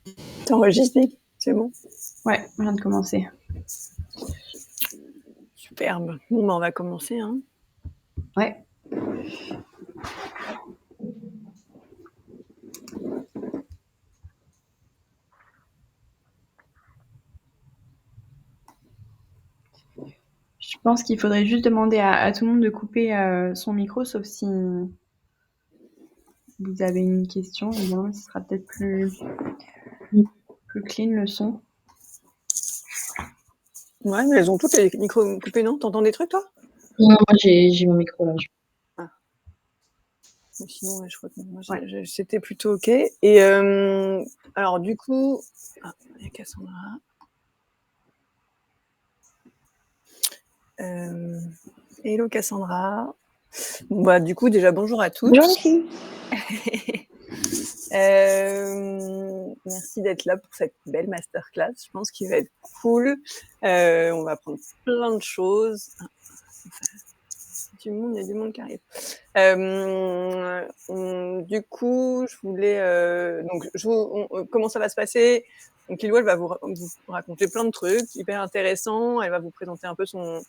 T'es enregistré? C'est bon? Ouais, on vient de commencer. Superbe. Bon, bah, on va commencer, hein. Ouais. Je pense qu'il faudrait juste demander à tout le monde de couper son micro, sauf si vous avez une question. Évidemment, ce sera peut-être plus clean le son. Ouais, mais elles ont toutes les micros coupés, non? T'entends des trucs, toi? Non, moi j'ai mon micro là. Ah. Mais sinon, ouais, je crois que moi, Ouais. c'était plutôt OK. Et alors, du coup, il y a Cassandra. Hello Cassandra. Bon, bah, du coup, déjà, bonjour à toutes. Bonjour les filles. Merci d'être là pour cette belle masterclass. Je pense qu'il va être cool. On va apprendre plein de choses. Du monde, il y a du monde qui arrive. Du coup, je voulais. Donc, comment ça va se passer? Donc, Lilou, elle va vous raconter plein de trucs hyper intéressants. Elle va vous présenter un peu son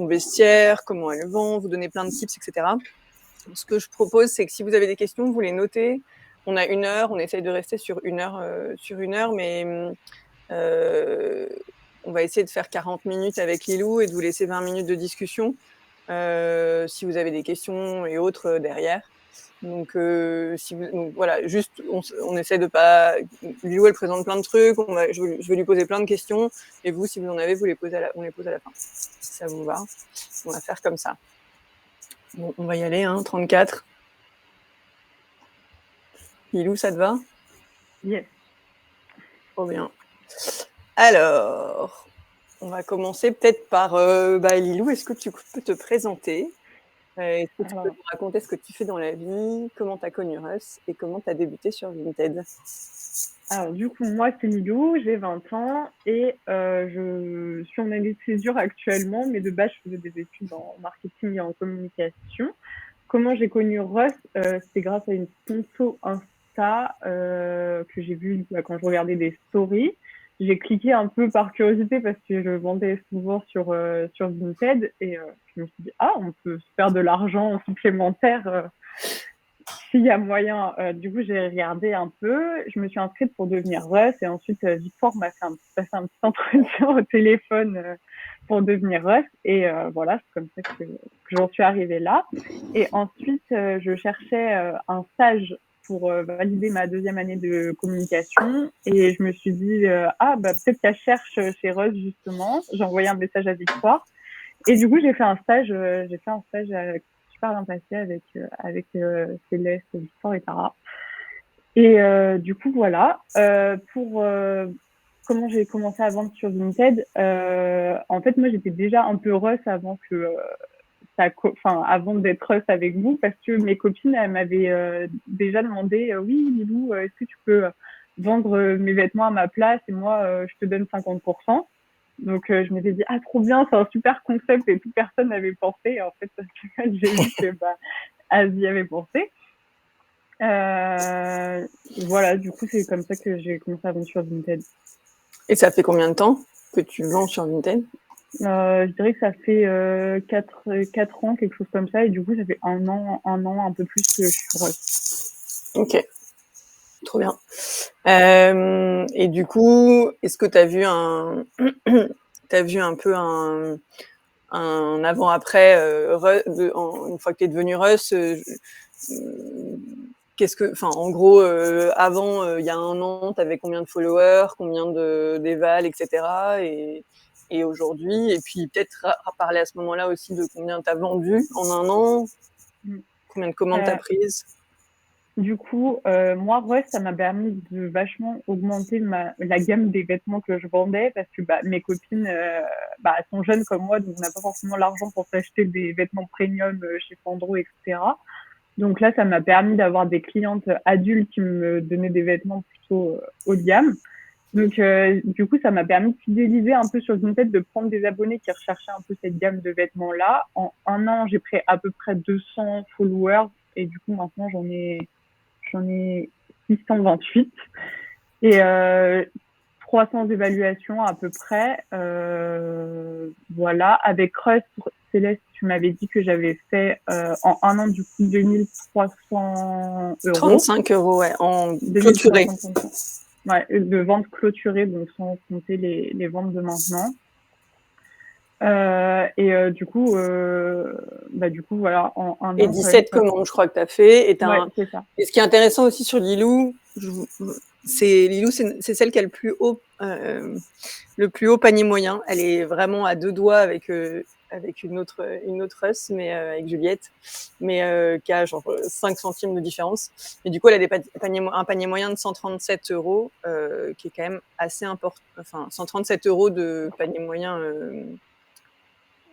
vestiaire, comment elle vend, vous donner plein de tips, etc. Ce que je propose, c'est que si vous avez des questions, vous les notez. On a 1 heure, on essaye de rester sur 1 heure, mais on va essayer de faire 40 minutes avec Lilou et de vous laisser 20 minutes de discussion si vous avez des questions et autres derrière. Donc, donc voilà, juste on essaie de pas. Lilou, elle présente plein de trucs, je vais lui poser plein de questions, et vous, si vous en avez, on les pose à la fin. Si ça vous va, on va faire comme ça. Bon, on va y aller, hein, 34. Lilou, ça te va? Yes. Trop bien. Alors, on va commencer peut-être par Lilou, est-ce que tu peux te présenter? Est-ce que tu peux nous raconter ce que tu fais dans la vie, comment tu as connu Russ et comment tu as débuté sur Vinted? Alors du coup, moi c'est Lilou, j'ai 20 ans et je suis en année de césure actuellement, mais de base je faisais des études en marketing et en communication. Comment j'ai connu Russ? C'était grâce à une sponsor Insta que j'ai vue quand je regardais des stories. J'ai cliqué un peu par curiosité parce que je vendais souvent sur Vinted et je me suis dit ah, on peut se faire de l'argent supplémentaire s'il y a moyen. Du coup, j'ai regardé un peu, je me suis inscrite pour devenir Russ et ensuite Victoire m'a passé un petit entretien au téléphone pour devenir Russ et voilà, c'est comme ça que j'en suis arrivée là. Et ensuite, je cherchais un stage pour valider ma 2e année de communication et je me suis dit ah bah peut-être qu'elle cherche chez Russ justement. J'ai envoyé un message à Victoire et du coup j'ai fait un stage super bien passé avec Céleste, Victoire et Tara. Et du coup voilà pour comment j'ai commencé à vendre sur Vinted. En fait moi j'étais déjà un peu Russ avant que avant d'être Russ avec vous, parce que mes copines, elles m'avaient déjà demandé oui, Lilou, est-ce que tu peux vendre mes vêtements à ma place et moi, je te donne 50%. Donc, je m'étais dit, ah, trop bien, c'est un super concept et toute personne n'avait pensé. Et en fait, j'ai vu que elles y avaient pensé. Voilà, du coup, c'est comme ça que j'ai commencé à vendre sur Vinted. Et ça fait combien de temps que tu vends sur Vinted? Je dirais que ça fait 4 ans, quelque chose comme ça. Et du coup, ça fait un an, un peu plus que je suis Russ. Ok, trop bien. Et du coup, est-ce que tu as vu un peu un avant-après une fois que tu es devenu Russ? En gros, avant, il y a un an, tu avais combien de followers, combien d'éval, etc. Et aujourd'hui, et puis peut-être parler à ce moment-là aussi de combien tu as vendu en un an, combien de commandes tu as prises. Du coup, moi, ouais, ça m'a permis de vachement augmenter la gamme des vêtements que je vendais parce que mes copines elles sont jeunes comme moi, donc on n'a pas forcément l'argent pour s'acheter des vêtements premium chez Sandro, etc. Donc là, ça m'a permis d'avoir des clientes adultes qui me donnaient des vêtements plutôt haut de gamme. Donc, du coup, ça m'a permis de fidéliser un peu sur Vinted, de prendre des abonnés qui recherchaient un peu cette gamme de vêtements-là. En un an, j'ai pris à peu près 200 followers et du coup, maintenant, j'en ai 628 et 300 évaluations à peu près. Voilà. Avec Rust, Céleste, tu m'avais dit que j'avais fait en un an du coup 2300 €. 35 €, ouais, en clôturé. 2350. Ouais, de ventes clôturées, donc sans compter les ventes de maintenant. Du coup, voilà, en un Et an. 17 commandes, je crois que tu as fait. Ouais, c'est ça. Et ce qui est intéressant aussi sur Lilou, c'est celle qui a le plus haut panier moyen. Elle est vraiment à 2 doigts avec une autre Russ, mais avec Juliette, mais qui a genre 5 centimes de différence. Et du coup, elle a un panier moyen de 137 €, qui est quand même assez important. Enfin, 137 € de panier moyen,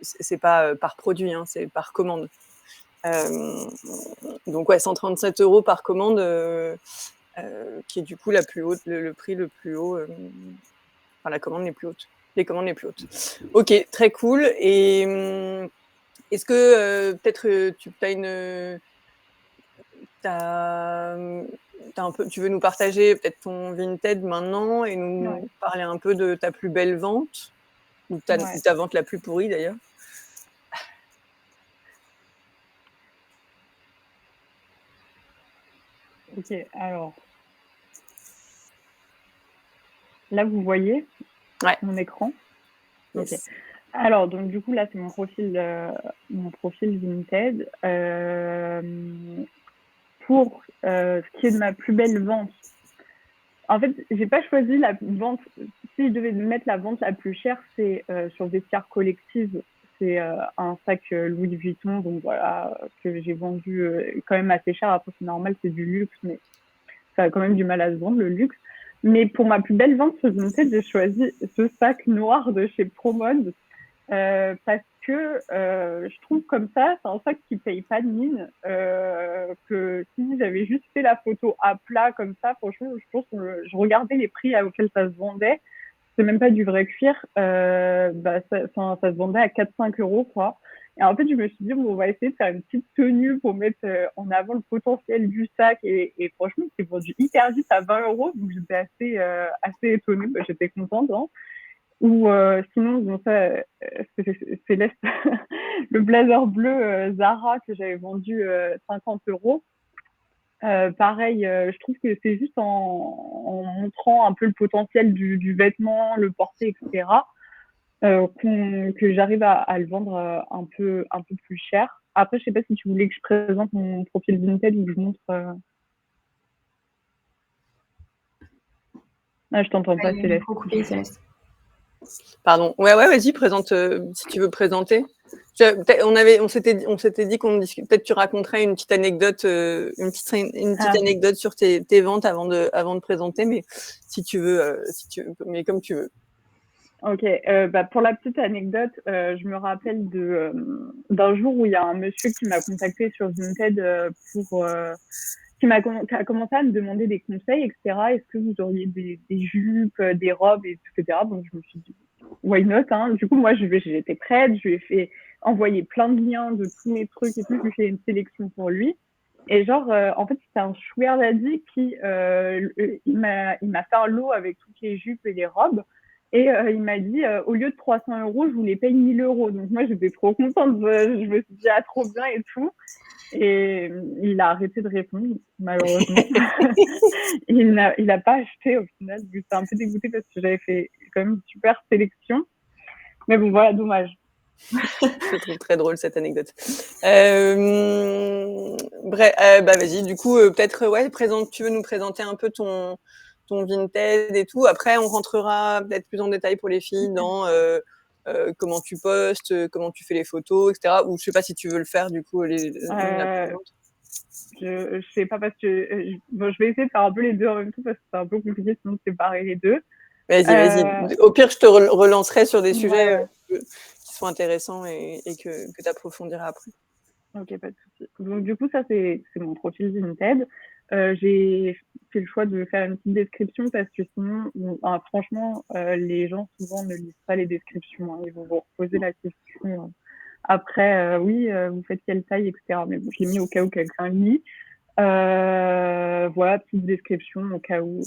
c'est pas par produit, hein, c'est par commande. Donc ouais, 137 € par commande, qui est du coup la plus haute, le prix le plus haut, enfin la commande les plus hautes, les commandes les plus hautes. Ok, très cool. Et est-ce que peut-être tu veux nous partager peut-être ton Vinted maintenant et nous parler un peu de ta plus belle vente ou ta vente la plus pourrie d'ailleurs? Ok, alors là vous voyez mon écran. Yes. Ok. Alors donc du coup là c'est mon profil Vinted. Pour ce qui est de ma plus belle vente, en fait j'ai pas choisi la vente. Si je devais mettre la vente la plus chère, c'est sur Vestiaire Collective. C'est un sac Louis Vuitton, donc voilà, que j'ai vendu quand même assez cher. Après c'est normal, c'est du luxe, mais ça a quand même du mal à se vendre le luxe. Mais pour ma plus belle vente sur Vinted, j'ai choisi ce sac noir de chez Promode parce que je trouve comme ça, c'est un sac qui paye pas de mine. Que si j'avais juste fait la photo à plat comme ça, franchement, je pense que je regardais les prix auxquels ça se vendait. C'est même pas du vrai cuir. Ça se vendait à 4-5 € quoi. Et en fait, je me suis dit, bon, on va essayer de faire une petite tenue pour mettre en avant le potentiel du sac. Et franchement, c'est vendu hyper vite à 20 €. Donc, j'étais assez étonnée. Bah, j'étais contente. Hein. Ou sinon, bon, ça, c'est Céleste, le blazer bleu Zara que j'avais vendu 50 €. Pareil, je trouve que c'est juste en montrant un peu le potentiel du vêtement, le porter, etc., que j'arrive à le vendre un peu plus cher. Après, je sais pas si tu voulais que je présente mon profil Vinted ou que je montre. Ah, je t'entends pas, Céleste. Coupé, Céleste. Pardon. Ouais, vas-y, présente, si tu veux présenter. On s'était dit qu'on discute. Peut-être tu raconterais une petite anecdote, une petite anecdote sur tes ventes avant de présenter, mais si tu veux, mais comme tu veux. Ok, pour la petite anecdote, je me rappelle d'un jour où il y a un monsieur qui m'a contacté sur Vinted qui a commencé à me demander des conseils, etc. Est-ce que vous auriez des jupes, des robes, etc. Donc je me suis dit, why not, hein. Du coup, moi, j'étais prête, je lui ai fait envoyer plein de liens de tous mes trucs et tout, je lui ai fait une sélection pour lui. Et genre, en fait, c'était un sugar daddy qui, il m'a fait un lot avec toutes les jupes et les robes. Et il m'a dit, au lieu de 300 €, je vous les paye 1000 €. Donc moi, j'étais trop contente. Je me suis dit, ah, trop bien et tout. Et il a arrêté de répondre, malheureusement. Il a pas acheté au final. J'étais un peu dégoûtée parce que j'avais fait quand même une super sélection. Mais bon, voilà, dommage. Je trouve très drôle cette anecdote. Bref, vas-y. Du coup, peut-être, tu veux nous présenter un peu ton Vinted et tout. Après, on rentrera peut-être plus en détail pour les filles dans comment tu postes, comment tu fais les photos, etc. Ou je sais pas si tu veux le faire du coup je sais pas parce que je vais essayer de faire un peu les deux en même temps parce que c'est un peu compliqué sinon de séparer les deux. Vas-y. Au pire, je te relancerai sur des sujets qui sont intéressants et que tu approfondiras après. Ok, pas de souci. Donc du coup, ça c'est mon profil Vinted. J'ai fait le choix de faire une petite description parce que sinon, franchement, les gens souvent ne lisent pas les descriptions. Hein. Ils vont vous reposer la question après. Oui, vous faites quelle taille, etc. Mais bon, je l'ai mis au cas où quelqu'un lit. voilà, petite description au cas où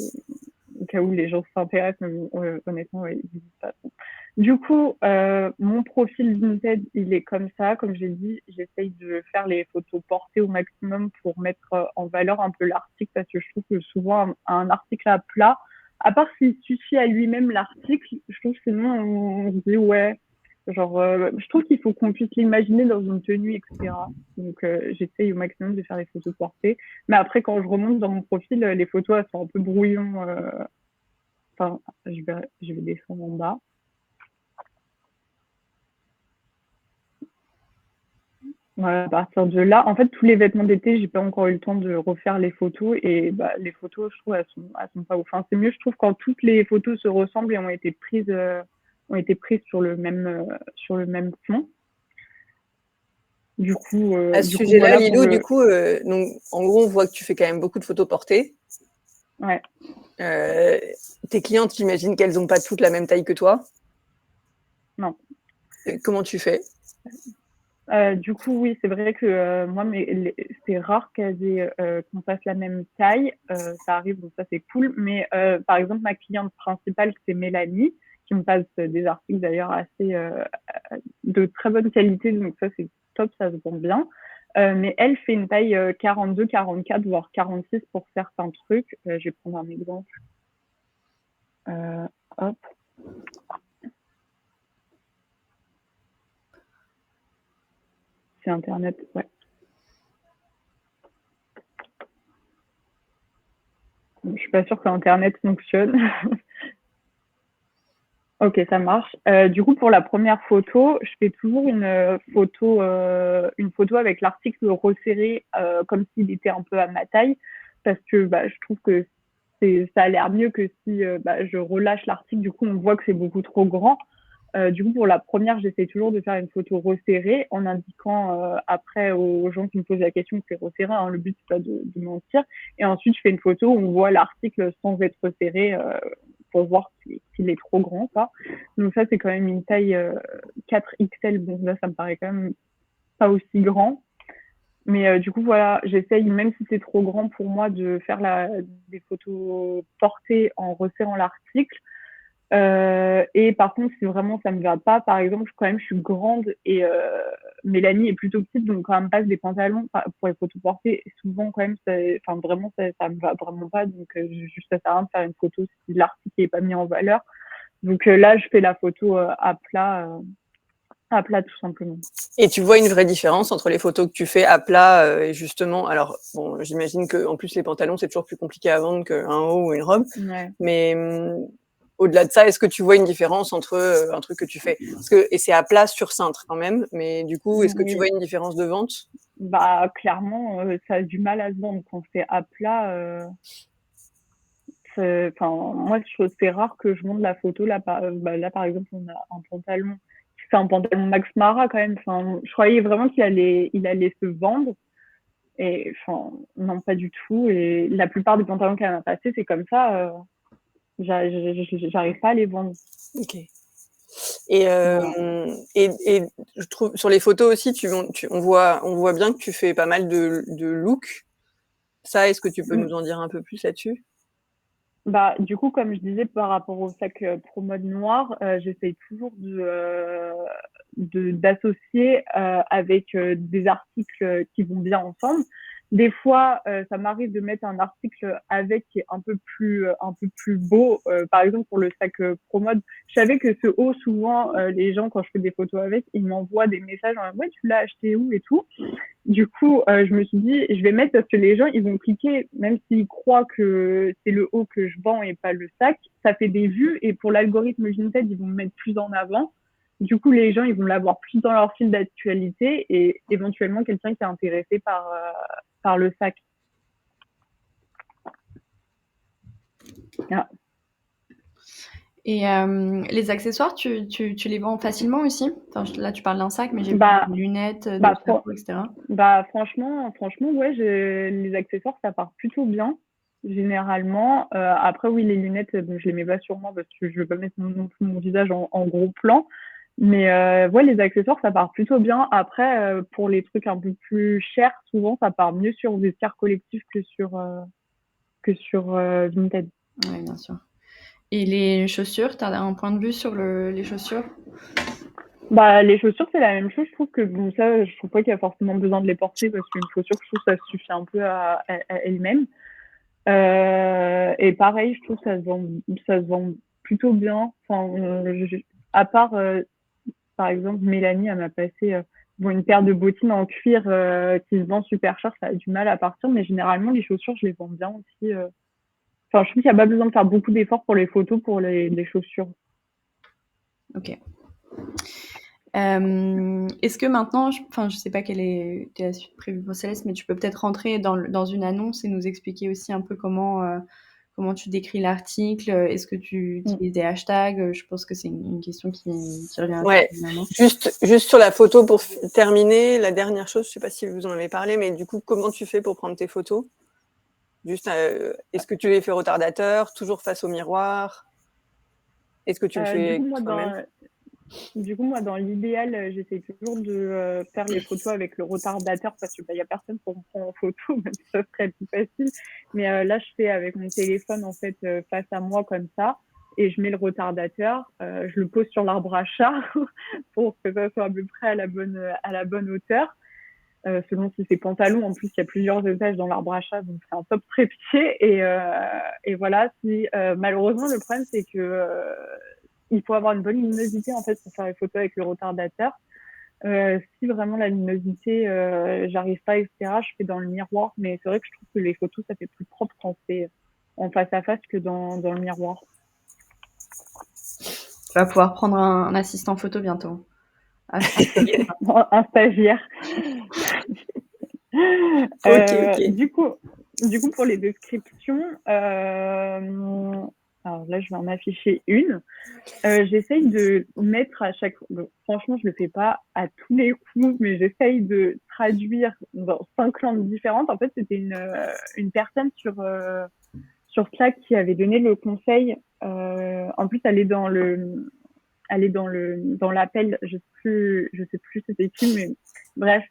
les gens s'intéressent, mais honnêtement, ils n'hésitent pas. Du coup, mon profil Vinted, il est comme ça. Comme j'ai dit, j'essaye de faire les photos portées au maximum pour mettre en valeur un peu l'article, parce que je trouve que souvent, un article à plat, à part s'il suffit à lui-même l'article, je trouve que sinon, on se dit, ouais, genre, je trouve qu'il faut qu'on puisse l'imaginer dans une tenue, etc. Donc, j'essaye au maximum de faire les photos portées. Mais après, quand je remonte dans mon profil, les photos, elles sont un peu brouillons. Enfin, je vais descendre en bas. Voilà, à partir de là, en fait, tous les vêtements d'été, j'ai pas encore eu le temps de refaire les photos et bah, les photos, je trouve, elles sont pas ouf. Enfin, c'est mieux, je trouve, quand toutes les photos se ressemblent et ont été prises sur le même fond. Du coup, À ce sujet-là, voilà Lilou, du coup, donc, en gros, on voit que tu fais quand même beaucoup de photos portées. Ouais. Tes clientes, j'imagine qu'elles n'ont pas toutes la même taille que toi. Non. Comment tu fais? Du coup, oui, c'est vrai que moi, c'est rare qu'on fasse la même taille. Ça arrive, donc ça, c'est cool. Mais par exemple, ma cliente principale, c'est Mélanie, qui me passe des articles d'ailleurs assez de très bonne qualité. Donc ça, c'est top, ça se vend bien. Mais elle fait une taille 42, 44, voire 46 pour certains trucs. Je vais prendre un exemple. Hop. C'est Internet, ouais. Je suis pas sûre que Internet fonctionne. Ok, ça marche. Du coup, pour la première photo, je fais toujours une photo avec l'article resserré comme s'il était un peu à ma taille, parce que bah, je trouve que ça a l'air mieux que si bah, je relâche l'article. Du coup, on voit que c'est beaucoup trop grand. Du coup, pour la première, j'essaie toujours de faire une photo resserrée en indiquant après aux gens qui me posent la question que c'est resserré. Hein, le but, c'est pas de mentir. Et ensuite, je fais une photo où on voit l'article sans être resserré pour voir s'il est trop grand. Quoi. Donc ça, c'est quand même une taille 4XL. Bon, là, ça me paraît quand même pas aussi grand. Mais du coup, voilà, j'essaye, même si c'est trop grand pour moi, de faire des photos portées en resserrant l'article. Et par contre, si vraiment ça me va pas, par exemple, je suis grande et Mélanie est plutôt petite, donc quand elle me passe des pantalons pour les photos portées, souvent quand même, vraiment, ça me va vraiment pas, donc juste ça sert à rien de faire une photo si l'article est pas mis en valeur. Donc là, je fais la photo à plat tout simplement. Et tu vois une vraie différence entre les photos que tu fais à plat et justement, alors bon, j'imagine que en plus les pantalons c'est toujours plus compliqué à vendre qu'un haut ou une robe, Ouais. mais au-delà de ça, est-ce que tu vois une différence entre un truc que tu fais et c'est à plat sur cintre quand même, mais du coup, est-ce que tu vois une différence de vente? Bah clairement, ça a du mal à se vendre quand c'est à plat. Moi, je trouve c'est rare que je monte la photo. Là, par exemple, on a un pantalon. C'est un pantalon Max Mara quand même. Enfin, je croyais vraiment qu'il allait se vendre. Et enfin, non, pas du tout. Et la plupart des pantalons qu'elle m'a passés, c'est comme ça. J'arrive pas à les vendre. Ok. Et je trouve sur les photos aussi, on voit bien que tu fais pas mal de looks. Ça, est-ce que tu peux nous en dire un peu plus là-dessus? Bah, du coup, comme je disais, par rapport au sac Pro Mode noir, j'essaye toujours d'associer avec des articles qui vont bien ensemble. Des fois, ça m'arrive de mettre un article avec qui est un peu plus beau. Par exemple, pour le sac Pro Mode, je savais que ce haut, souvent, les gens, quand je fais des photos avec, ils m'envoient des messages en mode, ouais, tu l'as acheté où et tout. Du coup, je me suis dit, je vais mettre parce que les gens, ils vont cliquer, même s'ils croient que c'est le haut que je vends et pas le sac, ça fait des vues et pour l'algorithme Vinted, ils vont me mettre plus en avant. Du coup, les gens, ils vont l'avoir plus dans leur fil d'actualité et éventuellement quelqu'un qui est intéressé par le sac. Ah. Et les accessoires, tu les vends facilement aussi? Enfin, là, tu parles d'un sac, mais j'ai vu des lunettes, des chapeaux, etc. Franchement, ouais, les accessoires, ça part plutôt bien, généralement. Après, oui, les lunettes, je les mets pas sur moi parce que je veux pas mettre non plus mon visage en gros plan. Mais ouais, les accessoires, ça part plutôt bien. Après, pour les trucs un peu plus chers, souvent, ça part mieux sur Vestiaire Collectif que sur que sur Vinted. Oui, bien sûr. Et les chaussures, tu as un point de vue sur les chaussures? Bah, les chaussures, c'est la même chose. Je trouve que bon, ça, je trouve pas qu'il y a forcément besoin de les porter parce qu'une chaussure, je trouve que ça suffit un peu à elle-même. Et pareil, je trouve que ça se vend plutôt bien. Enfin, à part, par exemple, Mélanie, elle m'a passé bon, une paire de bottines en cuir qui se vend super cher. Ça a du mal à partir, mais généralement, les chaussures, je les vends bien aussi. Enfin, je trouve qu'il n'y a pas besoin de faire beaucoup d'efforts pour les photos, pour les chaussures. Ok. Est-ce que maintenant, je sais pas quelle est la suite prévue pour Céleste, mais tu peux peut-être rentrer dans une annonce et nous expliquer aussi un peu comment tu décris l'article. Est-ce que tu utilises des hashtags? Je pense que c'est une question qui revient assez Ouais, régulièrement. juste sur la photo pour terminer, la dernière chose, je sais pas si vous en avez parlé, mais du coup, comment tu fais pour prendre tes photos? Juste, est-ce que tu les fais retardateur, toujours face au miroir? Est-ce que tu le fais toi-même? Du coup, moi, dans l'idéal, j'essaie toujours de faire les photos avec le retardateur parce que y a personne pour me prendre en photo, même si ça serait plus facile. Mais là, je fais avec mon téléphone en fait face à moi comme ça, et je mets le retardateur, je le pose sur l'arbre à chat pour que ça soit à peu près à la bonne hauteur. Selon si c'est pantalon, en plus il y a plusieurs étages dans l'arbre à chat, donc c'est un top trépied. Et voilà, si malheureusement le problème c'est que il faut avoir une bonne luminosité en fait pour faire les photos avec le retardateur. Si vraiment la luminosité, j'arrive pas, etc., je fais dans le miroir. Mais c'est vrai que je trouve que les photos, ça fait plus propre quand c'est en face à face que dans le miroir. Tu vas pouvoir prendre un assistant photo bientôt. Un stagiaire. Ok. Du coup, pour les descriptions, alors là, je vais en afficher une. J'essaye de mettre à chaque fois, bon, franchement, je le fais pas à tous les coups, mais j'essaye de traduire dans 5 langues différentes. En fait, c'était une personne sur Slack qui avait donné le conseil. En plus, elle est dans l'appel. Je sais plus c'était qui, mais bref.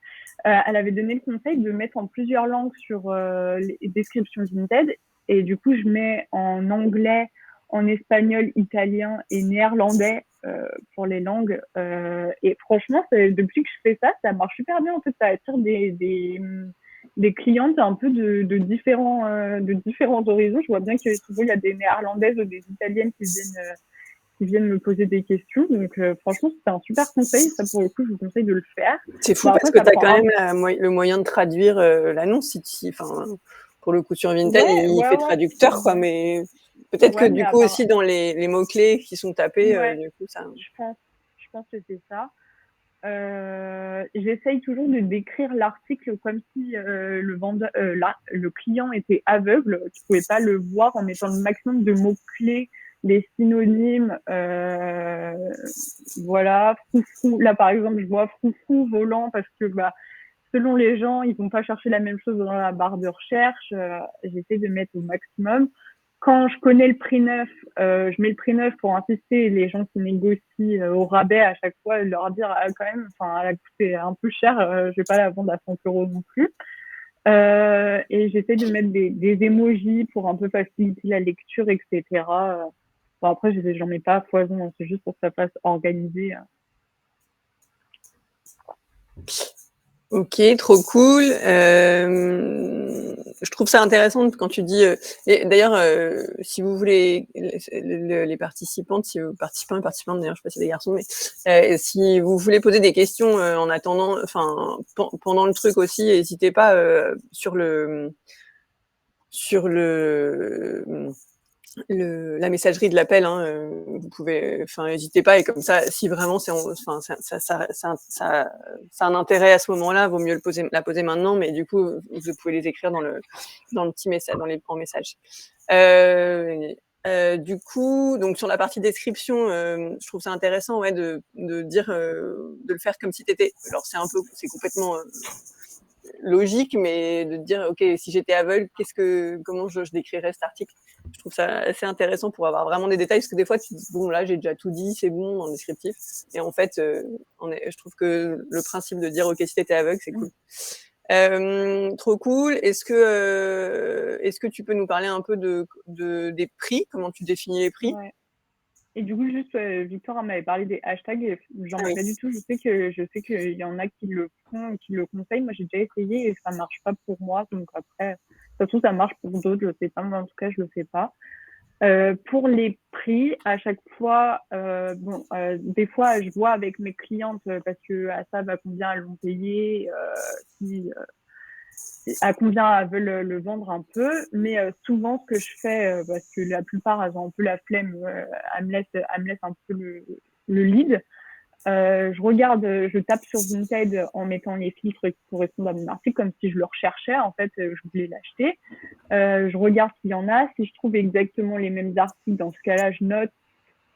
Elle avait donné le conseil de mettre en plusieurs langues sur les descriptions Vinted. Et du coup, je mets en anglais, en espagnol, italien et néerlandais pour les langues. Et franchement, depuis que je fais ça, ça marche super bien. En fait, ça attire des clientes un peu de différents horizons. Je vois bien que souvent, il y a des néerlandaises ou des italiennes qui viennent me poser des questions. Donc, franchement, c'était un super conseil. Ça, pour le coup, je vous conseille de le faire. C'est fou parce que tu as quand même le moyen de traduire l'annonce. Pour le coup, sur Vinted, il fait traducteur, quoi. Mais peut-être que du coup, aussi, dans les mots-clés qui sont tapés, du coup, ça... Je pense que c'est ça. J'essaye toujours de décrire l'article comme si le client était aveugle. Tu pouvais pas le voir en mettant le maximum de mots-clés, des synonymes. Voilà, froufrou. Là, par exemple, je vois froufrou volant parce que selon les gens, ils vont pas chercher la même chose dans la barre de recherche. J'essaie de mettre au maximum. Quand je connais le prix neuf, je mets le prix neuf pour insister. Les gens qui négocient au rabais à chaque fois, leur dire quand même, enfin, elle a coûté un peu cher, je vais pas la vendre à 100 € non plus. Et j'essaie de mettre des emojis pour un peu faciliter la lecture, etc. Bon, après, j'en mets pas à foison, hein, c'est juste pour que ça fasse organisé. Ok, trop cool. Je trouve ça intéressant quand tu dis. Et d'ailleurs, si vous voulez, les participantes, si vous participants et participantes, d'ailleurs, je sais pas si c'est des garçons, mais si vous voulez poser des questions en attendant, enfin pendant le truc aussi, n'hésitez pas sur la messagerie de l'appel, hein, vous pouvez, n'hésitez pas, et comme ça, si vraiment ça a un intérêt à ce moment-là, vaut mieux la poser maintenant, mais du coup, vous pouvez les écrire dans le petit message, en message. Du coup, donc sur la partie description, je trouve ça intéressant, de dire, de le faire comme si t'étais. Alors c'est complètement logique, mais de dire, ok, si j'étais aveugle, comment je décrirais cet article? Je trouve ça assez intéressant pour avoir vraiment des détails, parce que des fois tu dis, bon, là j'ai déjà tout dit, c'est bon dans le descriptif, et en fait je trouve que le principe de dire, ok, si t'étais aveugle, c'est cool. Trop cool. Est-ce que tu peux nous parler un peu des prix? Comment tu définis les prix? Ouais. Et du coup, juste, Victor m'avait parlé des hashtags et j'en ai pas du tout. Je sais qu'il y en a qui le font, qui le conseillent. Moi, j'ai déjà essayé et ça marche pas pour moi. Donc après, de toute façon, ça marche pour d'autres, je sais pas. Mais en tout cas, je le fais pas. Pour les prix, à chaque fois, des fois, je vois avec mes clientes parce que à ça va combien elles vont payer, à combien elles veulent le vendre un peu. Mais souvent, ce que je fais, parce que la plupart, elles ont un peu la flemme, elles me laissent un peu le lead. Je tape sur Vinted en mettant les filtres qui correspondent à mon article, comme si je le recherchais. En fait, je voulais l'acheter. Je regarde s'il y en a. Si je trouve exactement les mêmes articles, dans ce cas-là, je note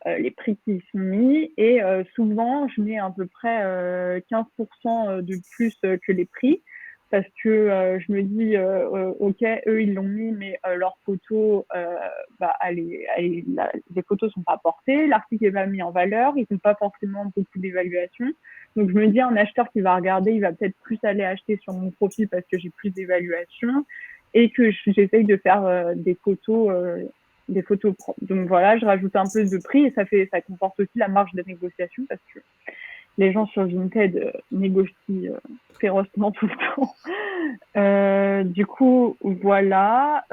les prix qui y sont mis. Et souvent, je mets à peu près 15% de plus que les prix. Parce que je me dis, ok, eux, ils l'ont mis, mais leurs photos, les photos sont pas portées, l'article est pas mis en valeur, ils n'ont pas forcément beaucoup d'évaluation. Donc, je me dis, un acheteur qui va regarder, il va peut-être plus aller acheter sur mon profil parce que j'ai plus d'évaluation et que j'essaye de faire des photos propres. Donc, voilà, je rajoute un peu de prix et ça comporte aussi la marge de négociation parce que les gens sur Vinted négocient férocement tout le temps. Du coup, voilà.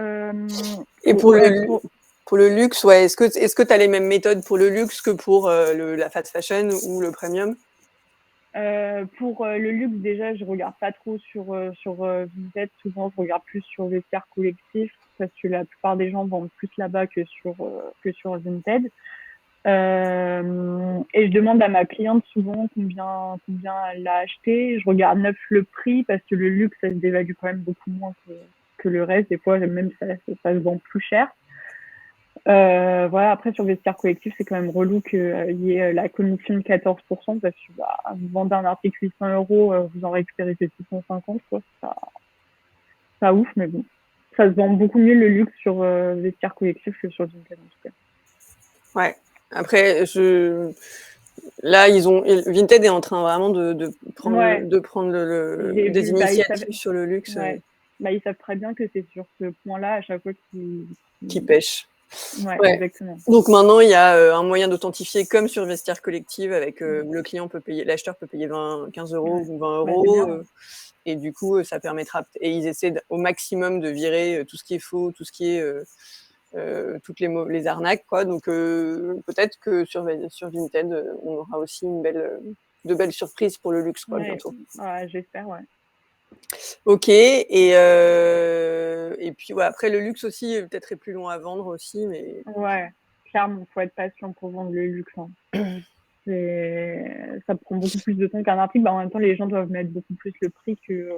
Et pour le luxe, ouais, est-ce que tu as les mêmes méthodes pour le luxe que pour la fast fashion ou le premium? Pour le luxe, déjà, je regarde pas trop sur Vinted. Souvent, je regarde plus sur Vestiaire Collectif parce que la plupart des gens vendent plus là-bas que sur Vinted. Et je demande à ma cliente souvent combien elle l'a acheté. Je regarde neuf le prix parce que le luxe, ça se dévalue quand même beaucoup moins que le reste. Des fois, même ça se vend plus cher. Voilà, après sur Vestiaire Collectif, c'est quand même relou qu'il y ait la commission de 14% parce que vous vendez un article 800 €, vous en récupérez que 650, quoi. Ça ouf, mais bon. Ça se vend beaucoup mieux le luxe sur Vestiaire Collectif que sur Vinted en tout cas. Ouais. Après, là, Vinted est en train vraiment de prendre des initiatives sur le luxe. Ouais. Ils savent très bien que c'est sur ce point-là à chaque fois qu'ils pêchent. Ouais, exactement. Donc maintenant, il y a un moyen d'authentifier comme sur Vestiaire Collective avec l'acheteur peut payer 15 € ou 20 €. Et du coup, ça permettra. Et ils essaient au maximum de virer tout ce qui est faux, tout ce qui est toutes les arnaques, quoi. Donc peut-être que sur Vinted, on aura aussi de belles surprises pour le luxe, quoi, bientôt. Ouais, j'espère, ouais. Ok, et puis après le luxe aussi peut-être est plus long à vendre aussi, mais ouais, clairement, faut être patient pour vendre le luxe. Hein. Ça prend beaucoup plus de temps qu'un article. En même temps, les gens doivent mettre beaucoup plus le prix que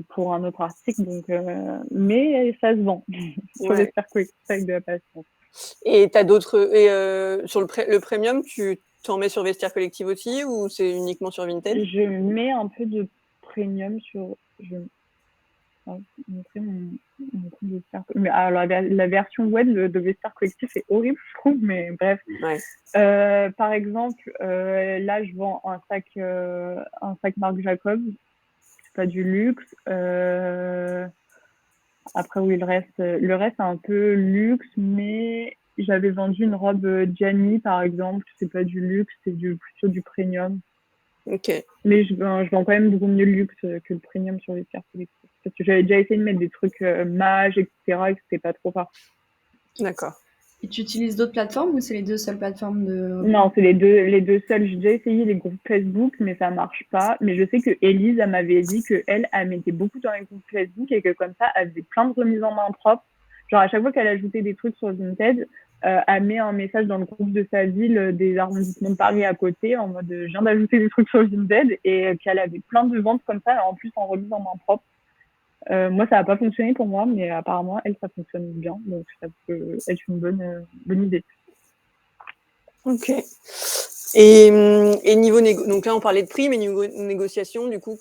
pour un autre article, donc mais ça se vend. Faut l'espère avec de la patience. Et t'as d'autres sur le premium, tu t'en mets sur Vestiaire Collective aussi ou c'est uniquement sur Vinted? Je mets un peu de premium sur. Je vais montrer mon compte Vestiaire. Mais alors la version web de Vestiaire Collectif est horrible, je trouve, mais bref. Ouais. Par exemple, là je vends un sac Marc Jacobs. C'est pas du luxe. Après oui, le reste c'est un peu luxe, mais j'avais vendu une robe Gianni par exemple. C'est pas du luxe, c'est plutôt du premium. Ok. Mais je vends quand même beaucoup mieux le luxe que le premium sur les cartes collectifs. Parce que j'avais déjà essayé de mettre des trucs mages, etc. et que c'était pas trop parti. D'accord. Et tu utilises d'autres plateformes ou c'est les deux seules plateformes de... Non, c'est les deux seules. J'ai déjà essayé les groupes Facebook, mais ça marche pas. Mais je sais que Elise, elle m'avait dit qu'elle mettait beaucoup dans les groupes Facebook et que comme ça, elle faisait plein de remises en main propres. Genre, à chaque fois qu'elle ajoutait des trucs sur Vinted, elle met un message dans le groupe de sa ville des arrondissements de Paris à côté en mode je viens d'ajouter des trucs sur Vinted et qu'elle avait plein de ventes comme ça, en plus en remise en main propre. Moi, ça n'a pas fonctionné pour moi, mais apparemment, elle, ça fonctionne bien. Donc, ça peut être une bonne idée. Ok. Et niveau donc là, on parlait de prix, mais niveau négociation, du coup,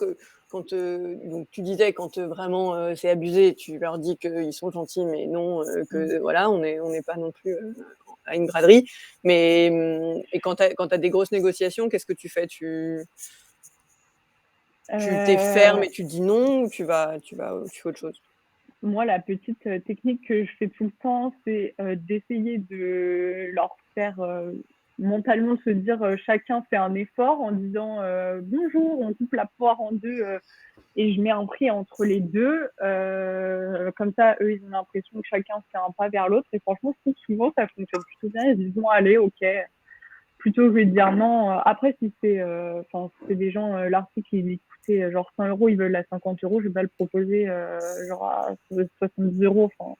quand donc tu disais quand vraiment c'est abusé, tu leur dis qu'ils sont gentils, mais non, que voilà, on n'est pas non plus à une braderie. Mais et quand t'as des grosses négociations, qu'est-ce que tu fais? Tu t'es ferme Euh, et tu dis non ou tu fais autre chose? Moi, la petite technique que je fais tout le temps, c'est d'essayer de leur faire mentalement se dire chacun fait un effort en disant bonjour, on coupe la poire en deux et je mets un prix entre les deux. Comme ça, eux, ils ont l'impression que chacun fait un pas vers l'autre. Et franchement, je trouve que souvent, ça fonctionne plutôt bien. Ils disent bon, allez, ok. Plutôt que de dire non. Après, si c'est des gens, l'article, il coûtait genre 100 euros, ils veulent à 50 euros, je vais pas le proposer genre à 70 euros. Enfin,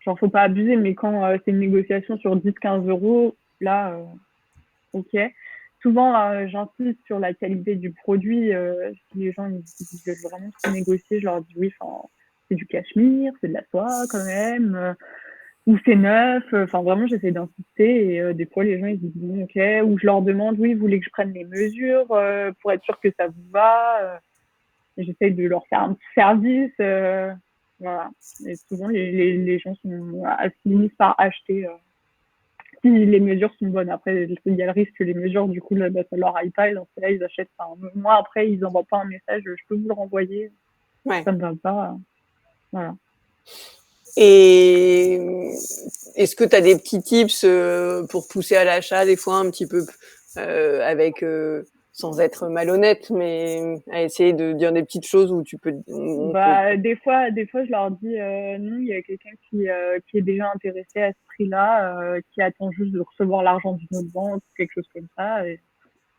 genre, faut pas abuser, mais quand c'est une négociation sur 10-15 euros, là, ok. Souvent, j'insiste sur la qualité du produit. Si les gens ils veulent vraiment se négocier, je leur dis oui, c'est du cachemire, c'est de la soie quand même. Ou c'est neuf, enfin vraiment j'essaie d'insister et des fois les gens ils disent bon ok, ou je leur demande oui vous voulez que je prenne les mesures pour être sûr que ça vous va, j'essaie de leur faire un petit service, voilà. Et souvent les gens finissent par acheter si les mesures sont bonnes. Après il y a le risque que les mesures du coup là, ça leur aille pas et dans ce cas-là ils achètent pas. Moi après ils envoient pas un message, je peux vous le renvoyer, Ouais. ça me va pas, voilà. Et est-ce que tu as des petits tips pour pousser à l'achat des fois un petit peu avec sans être malhonnête, mais à essayer de dire des petites choses où on peut. Bah, des fois, je leur dis non, il y a quelqu'un qui est déjà intéressé à ce prix-là, qui attend juste de recevoir l'argent d'une autre banque, quelque chose comme ça.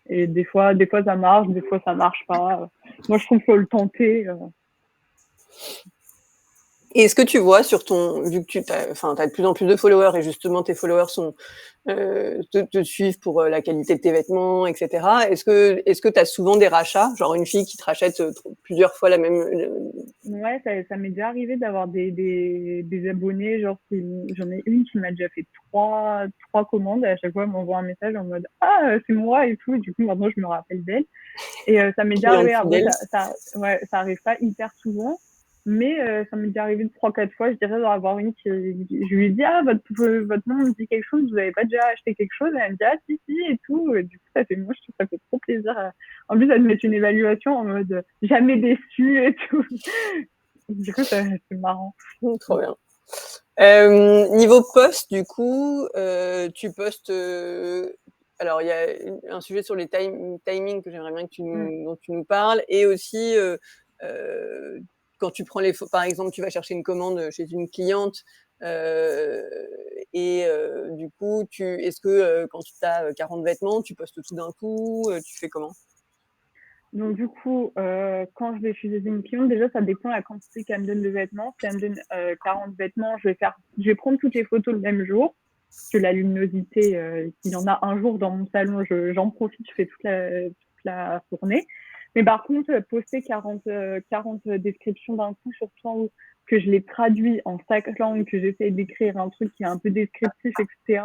Et des fois, ça marche, des fois, ça marche pas. Moi, je trouve qu'il faut le tenter. Et est-ce que tu vois vu que tu as de plus en plus de followers et justement tes followers te suivent pour la qualité de tes vêtements, etc. Est-ce que tu as souvent des rachats, genre une fille qui te rachète plusieurs fois la même. Ouais, ça m'est déjà arrivé d'avoir des abonnés. Genre, j'en ai une qui m'a déjà fait trois commandes. Et à chaque fois, elle m'envoie un message en mode ah, c'est moi et tout. Et du coup, maintenant, je me rappelle d'elle. Et ça m'est déjà Cliente arrivé. Après, fidèle. ça arrive pas hyper souvent. Mais ça m'est déjà arrivé de 3-4 fois, je dirais, d'en avoir une je lui ai dit, ah, votre nom me dit quelque chose, vous avez pas déjà acheté quelque chose? Et elle me dit, ah, si, si, et tout. Et du coup, moi, je trouve que ça fait trop plaisir. En plus, elle me met une évaluation en mode jamais déçu et tout. Du coup, c'est marrant. Trop bien. Niveau post, du coup, tu postes. Alors, il y a un sujet sur les timings que j'aimerais bien dont tu nous parles, et aussi quand tu prends par exemple, tu vas chercher une commande chez une cliente, et du coup, est-ce que quand tu as 40 vêtements, tu postes tout d'un coup, tu fais comment? Donc, du coup, quand je vais chez une cliente, déjà, ça dépend de la quantité qu'elle me donne de vêtements. Si elle me donne 40 vêtements, je vais prendre toutes les photos le même jour. Que la luminosité, s'il y en a un jour dans mon salon, j'en profite, je fais toute la journée. Mais par contre, poster 40 descriptions d'un coup, surtout que je les traduis en 5 langues, que j'essaie d'écrire un truc qui est un peu descriptif, etc.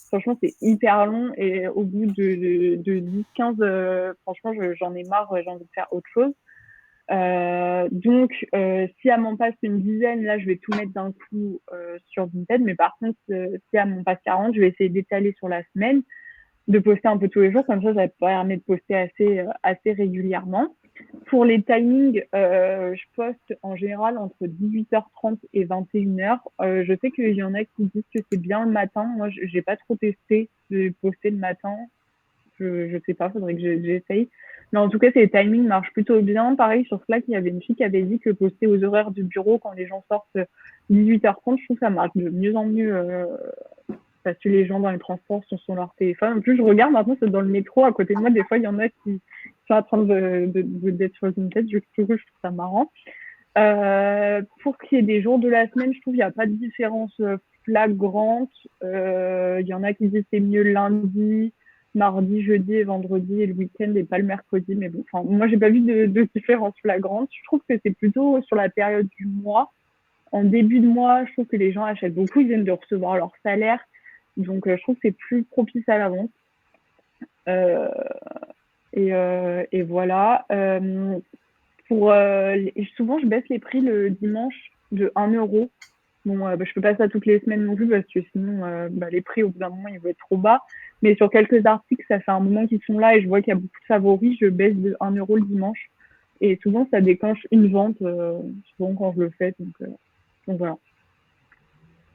Franchement, c'est hyper long et au bout de 10-15, franchement, j'en ai marre, j'ai envie de faire autre chose. Donc, si elle m'en passe une dizaine, là, je vais tout mettre d'un coup sur Vinted. Mais par contre, si elle m'en passe 40, je vais essayer d'étaler sur la semaine, de poster un peu tous les jours. Comme ça permet de poster assez régulièrement. Pour les timings, je poste en général entre 18h30 et 21h. Je sais qu'il y en a qui disent que c'est bien le matin. Moi, j'ai pas trop testé de poster le matin. Je sais pas, faudrait que j'essaye. Mais en tout cas, ces timings marchent plutôt bien. Pareil, sur Slack, il y avait une fille qui avait dit que poster aux horaires du bureau quand les gens sortent 18h30, je trouve que ça marche de mieux en mieux parce que les gens dans les transports sont sur leur téléphone. En plus, je regarde maintenant, c'est dans le métro, à côté de moi, des fois, il y en a qui sont en train d'être sur une tête. Je trouve ça marrant. Pour qu'il y ait des jours de la semaine, je trouve qu'il n'y a pas de différence flagrante. Il y en a qui disent que c'est mieux lundi, mardi, jeudi et vendredi et le week-end et pas le mercredi. Mais bon, enfin, moi, j'ai pas vu de différence flagrante. Je trouve que c'est plutôt sur la période du mois. En début de mois, je trouve que les gens achètent beaucoup. Ils viennent de recevoir leur salaire. Donc, je trouve que c'est plus propice à la vente. Euh, et voilà. Souvent, je baisse les prix le dimanche de 1 euro. Bon, je peux pas ça toutes les semaines non plus parce que sinon, les prix, au bout d'un moment, ils vont être trop bas. Mais sur quelques articles, ça fait un moment qu'ils sont là et je vois qu'il y a beaucoup de favoris. Je baisse de 1 euro le dimanche. Et souvent, ça déclenche une vente, souvent quand je le fais. Donc voilà.